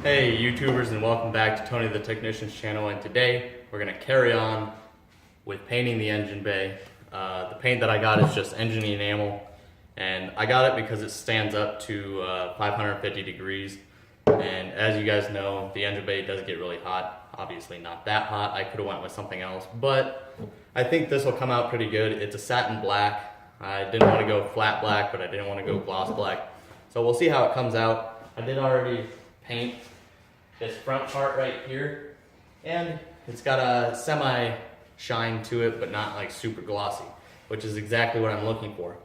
Hey YouTubers, and welcome back to Tony the Technician's channel, and today we're going to carry on with painting the engine bay. The paint that I got is just engine enamel, and I got it because it stands up to 550 degrees, and as you guys know, the engine bay does get really hot. Obviously not that hot, I could have went with something else, but I think this will come out pretty good. It's a satin black. I didn't want to go flat black, but I didn't want to go gloss black, so we'll see how it comes out. I did already paint this front part right here, and it's got a semi shine to it, but not like super glossy, which is exactly what I'm looking for.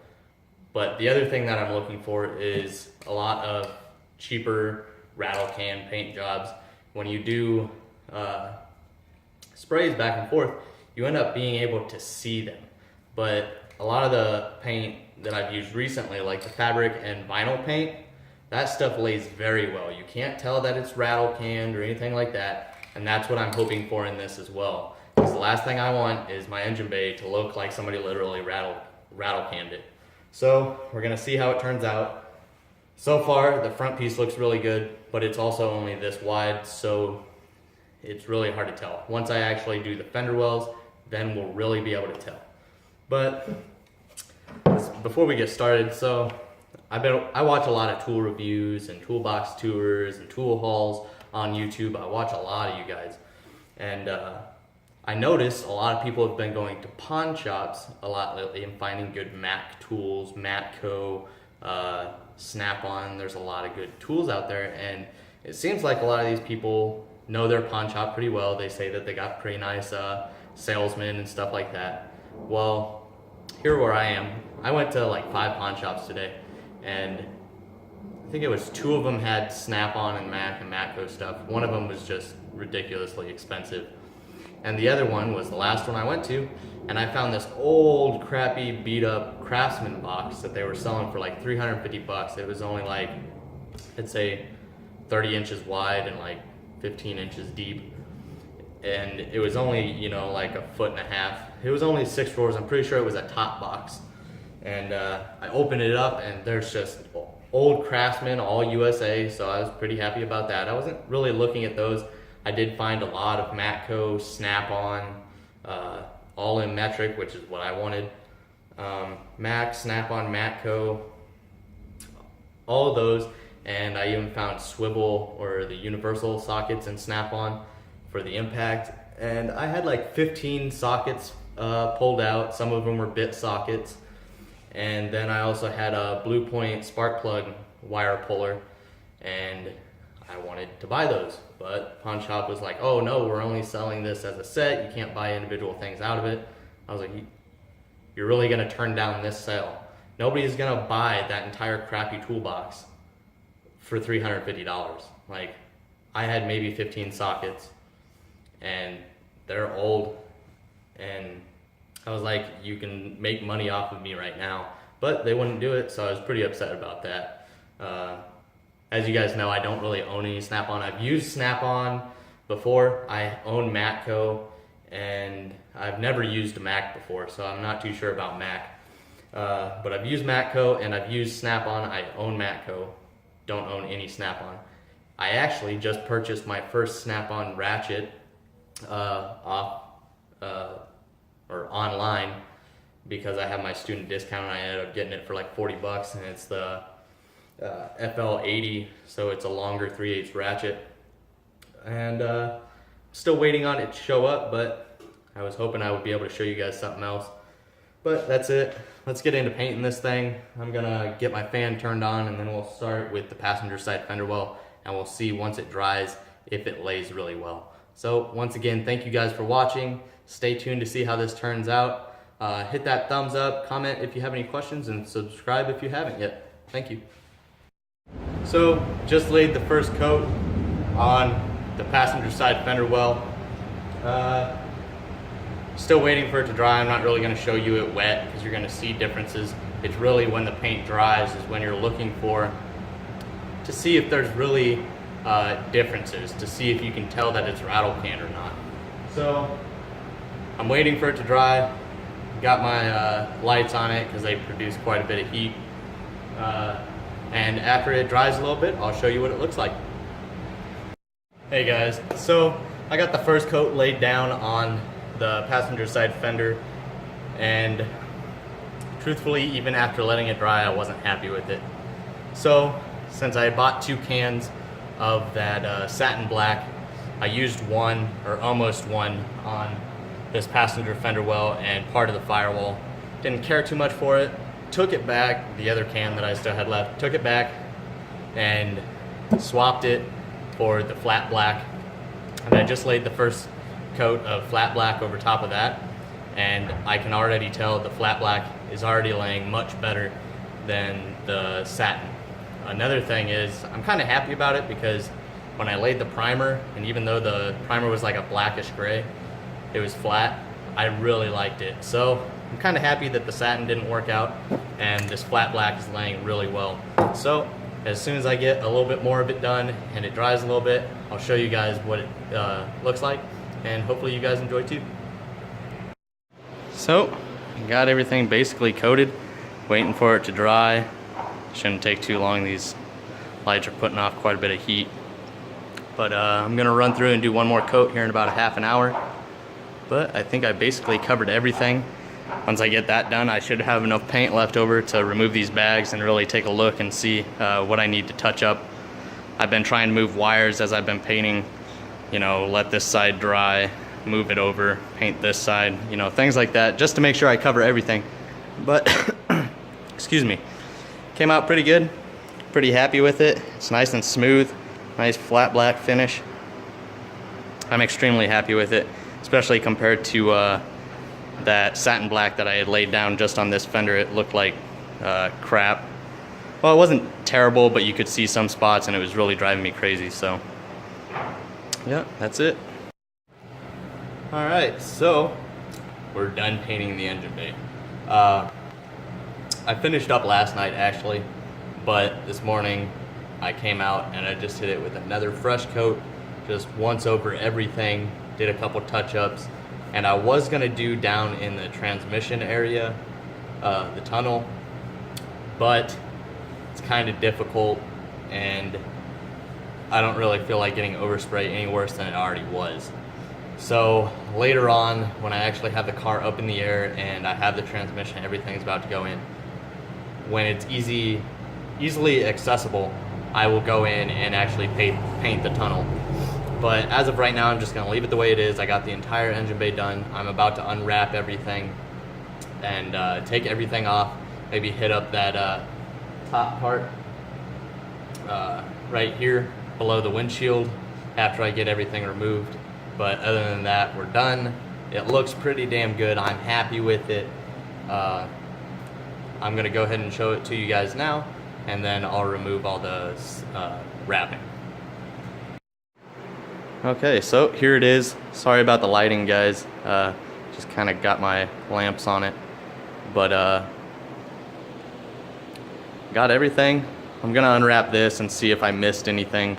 But the other thing that I'm looking for is a lot of cheaper rattle can paint jobs. When you do sprays back and forth, you end up being able to see them. But a lot of the paint that I've used recently, like the fabric and vinyl paint, that stuff lays very well. You can't tell that it's rattle canned or anything like that, and that's what I'm hoping for in this as well. Because the last thing I want is my engine bay to look like somebody literally rattle canned it. So we're gonna see how it turns out. So far, the front piece looks really good, but it's also only this wide, so it's really hard to tell. Once I actually do the fender wells, then we'll really be able to tell. But before we get started, so I watch a lot of tool reviews and toolbox tours and tool hauls on YouTube. I watch a lot of you guys, and I noticed a lot of people have been going to pawn shops a lot lately and finding good Mac tools, Matco, Snap-on. There's a lot of good tools out there, and it seems like a lot of these people know their pawn shop pretty well. They say that they got pretty nice salesmen and stuff like that. Well, here where I am, I went to like 5 pawn shops today, and I think it was 2 of them had Snap-on and Mac and Matco stuff. One of them was just ridiculously expensive. And the other one was the last one I went to, and I found this old, crappy, beat-up Craftsman box that they were selling for like 350 bucks. It was only like, I'd say 30 inches wide and like 15 inches deep. And it was only, you know, like 1.5 foot. It was only 6 drawers. I'm pretty sure it was a top box. And I opened it up, and there's just old Craftsman, all USA, so I was pretty happy about that. I wasn't really looking at those. I did find a lot of Matco, Snap-on, all in metric, which is what I wanted. Mac, Snap-on, Matco, all of those, and I even found swivel or the universal sockets in Snap-on for the impact. And I had like 15 sockets pulled out. Some of them were bit sockets. And then I also had a Blue Point spark plug wire puller, and I wanted to buy those, but pawn shop was like, oh no, we're only selling this as a set, you can't buy individual things out of it. I was like, you're really gonna turn down this sale? Nobody's gonna buy that entire crappy toolbox for $350. Like, I had maybe 15 sockets, and they're old, and I was like, you can make money off of me right now, but they wouldn't do it, so I was pretty upset about that. As you guys know, I don't really own any Snap-on. I've used Snap-on before. I own Matco, and I've never used a Mac before, so I'm not too sure about Mac. But I've used Matco, and I've used Snap-on. I own Matco, don't own any Snap-on. I actually just purchased my first Snap-on ratchet online, because I have my student discount, and I ended up getting it for like 40 bucks, and it's the FL80, so it's a longer 3/8 ratchet. And still waiting on it to show up, but I was hoping I would be able to show you guys something else. But that's it. Let's get into painting this thing. I'm gonna get my fan turned on, and then we'll start with the passenger side fender well, and we'll see once it dries if it lays really well. So once again, thank you guys for watching. Stay tuned to see how this turns out. Hit that thumbs up, comment if you have any questions, and subscribe if you haven't yet. Thank you. So just laid the first coat on the passenger side fender well. Still waiting for it to dry. I'm not really going to show you it wet because you're going to see differences. It's really when the paint dries is when you're looking to see if there's really differences, to see if you can tell that it's rattle canned or not. So I'm waiting for it to dry. Got my lights on it because they produce quite a bit of heat. And after it dries a little bit, I'll show you what it looks like. Hey guys, so I got the first coat laid down on the passenger side fender, and truthfully, even after letting it dry, I wasn't happy with it. So since I bought 2 cans of that satin black, I used one, or almost one, on this passenger fender well and part of the firewall. Didn't care too much for it. Took it back, the other can that I still had left, took it back and swapped it for the flat black. And I just laid the first coat of flat black over top of that, and I can already tell the flat black is already laying much better than the satin. Another thing is, I'm kind of happy about it because when I laid the primer, and even though the primer was like a blackish gray, it was flat, I really liked it. So I'm kind of happy that the satin didn't work out and this flat black is laying really well. So as soon as I get a little bit more of it done and it dries a little bit, I'll show you guys what it looks like, and hopefully you guys enjoy too. So, got everything basically coated, waiting for it to dry. Shouldn't take too long, these lights are putting off quite a bit of heat. But I'm gonna run through and do one more coat here in about a half an hour. But I think I basically covered everything. Once I get that done, I should have enough paint left over to remove these bags and really take a look and see what I need to touch up. I've been trying to move wires as I've been painting, you know, let this side dry, move it over, paint this side, you know, things like that, just to make sure I cover everything. But, excuse me, came out pretty good, pretty happy with it. It's nice and smooth, nice flat black finish. I'm extremely happy with it, especially compared to that satin black that I had laid down just on this fender. It looked like crap. Well, it wasn't terrible, but you could see some spots and it was really driving me crazy. So yeah, that's it. All right, so we're done painting the engine bay. I finished up last night actually, but this morning I came out and I just hit it with another fresh coat, just once over everything, did a couple touch-ups. And I was gonna do down in the transmission area, the tunnel, but it's kind of difficult and I don't really feel like getting overspray any worse than it already was. So later on, when I actually have the car up in the air and I have the transmission, everything's about to go in, when it's easily accessible, I will go in and actually paint the tunnel. But as of right now, I'm just gonna leave it the way it is. I got the entire engine bay done. I'm about to unwrap everything and take everything off, maybe hit up that top part right here below the windshield after I get everything removed. But other than that, we're done. It looks pretty damn good. I'm happy with it. I'm gonna go ahead and show it to you guys now, and then I'll remove all the wrapping. Okay, so here it is. Sorry about the lighting, guys. Just kind of got my lamps on it. But got everything. I'm gonna unwrap this and see if I missed anything.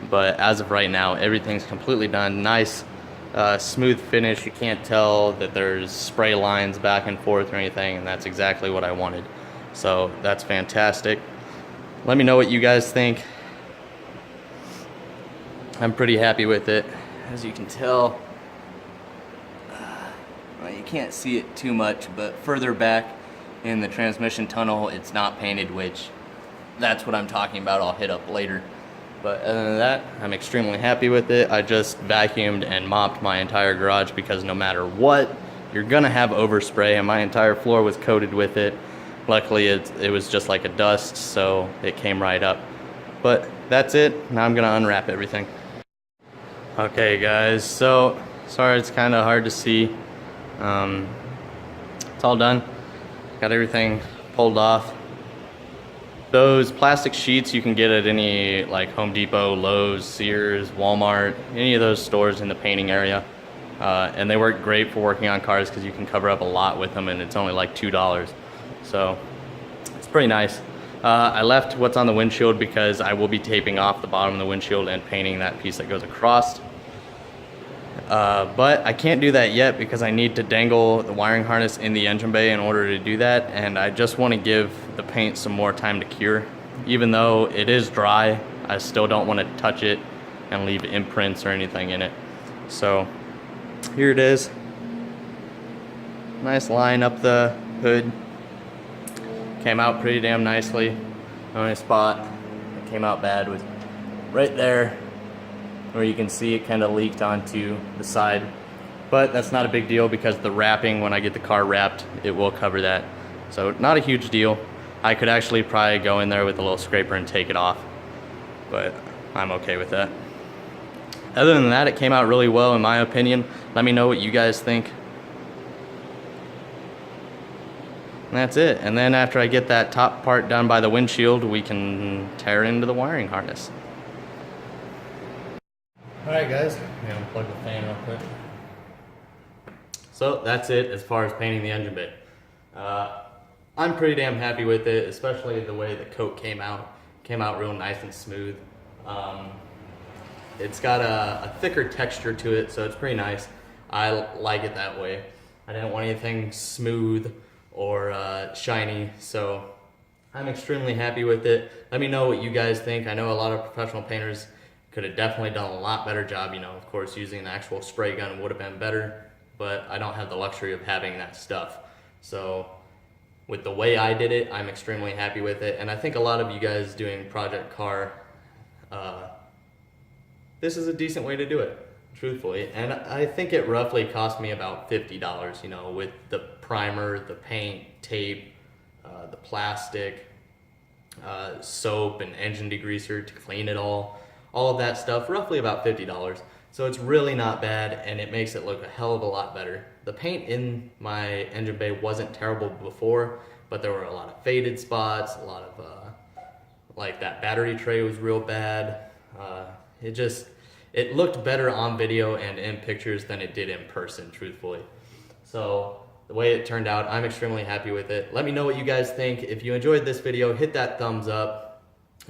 But as of right now, everything's completely done. Nice, smooth finish. You can't tell that there's spray lines back and forth or anything, and that's exactly what I wanted. So that's fantastic. Let me know what you guys think. I'm pretty happy with it. As you can tell, well, you can't see it too much, but further back in the transmission tunnel, it's not painted, which that's what I'm talking about. I'll hit up later. But other than that, I'm extremely happy with it. I just vacuumed and mopped my entire garage because no matter what, you're gonna have overspray, and my entire floor was coated with it. Luckily, it was just like a dust, so it came right up. But that's it. Now I'm gonna unwrap everything. Okay guys, so sorry it's kind of hard to see. It's all done. Got everything pulled off. Those plastic sheets you can get at any like Home Depot, Lowe's, Sears, Walmart, any of those stores in the painting area. And they work great for working on cars because you can cover up a lot with them and it's only like $2. So it's pretty nice. I left what's on the windshield because I will be taping off the bottom of the windshield and painting that piece that goes across. But I can't do that yet because I need to dangle the wiring harness in the engine bay in order to do that, and I just want to give the paint some more time to cure. Even though it is dry, I still don't want to touch it and leave imprints or anything in it. So here it is. Nice line up the hood. Came out pretty damn nicely. The only spot that came out bad was right there, where you can see it kind of leaked onto the side. But that's not a big deal because the wrapping, when I get the car wrapped, it will cover that. So not a huge deal. I could actually probably go in there with a little scraper and take it off, but I'm okay with that. Other than that, it came out really well in my opinion. Let me know what you guys think. And that's it. And then after I get that top part done by the windshield, we can tear into the wiring harness. Alright guys, I'm gonna plug the fan real quick. So that's it as far as painting the engine bay. I'm pretty damn happy with it, especially the way the coat came out. Came out real nice and smooth. It's got a thicker texture to it, so it's pretty nice. I like it that way. I didn't want anything smooth or shiny, so I'm extremely happy with it. Let me know what you guys think. I know a lot of professional painters could have definitely done a lot better job. You know, of course, using an actual spray gun would have been better, but I don't have the luxury of having that stuff. So with the way I did it, I'm extremely happy with it. And I think a lot of you guys doing Project Car, this is a decent way to do it, truthfully. And I think it roughly cost me about $50, you know, with the primer, the paint, tape, the plastic, soap and engine degreaser to clean it all of that stuff, roughly about $50. So it's really not bad, and it makes it look a hell of a lot better. The paint in my engine bay wasn't terrible before, but there were a lot of faded spots, a lot of, like that battery tray was real bad. It looked better on video and in pictures than it did in person, truthfully. So the way it turned out, I'm extremely happy with it. Let me know what you guys think. If you enjoyed this video, hit that thumbs up.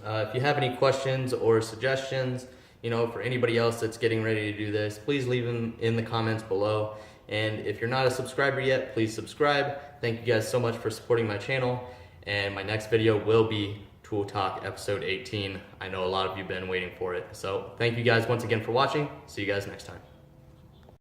If you have any questions or suggestions, you know, for anybody else that's getting ready to do this, please leave them in the comments below. And if you're not a subscriber yet, please subscribe. Thank you guys so much for supporting my channel. And my next video will be Tool Talk episode 18. I know a lot of you have been waiting for it. So thank you guys once again for watching. See you guys next time.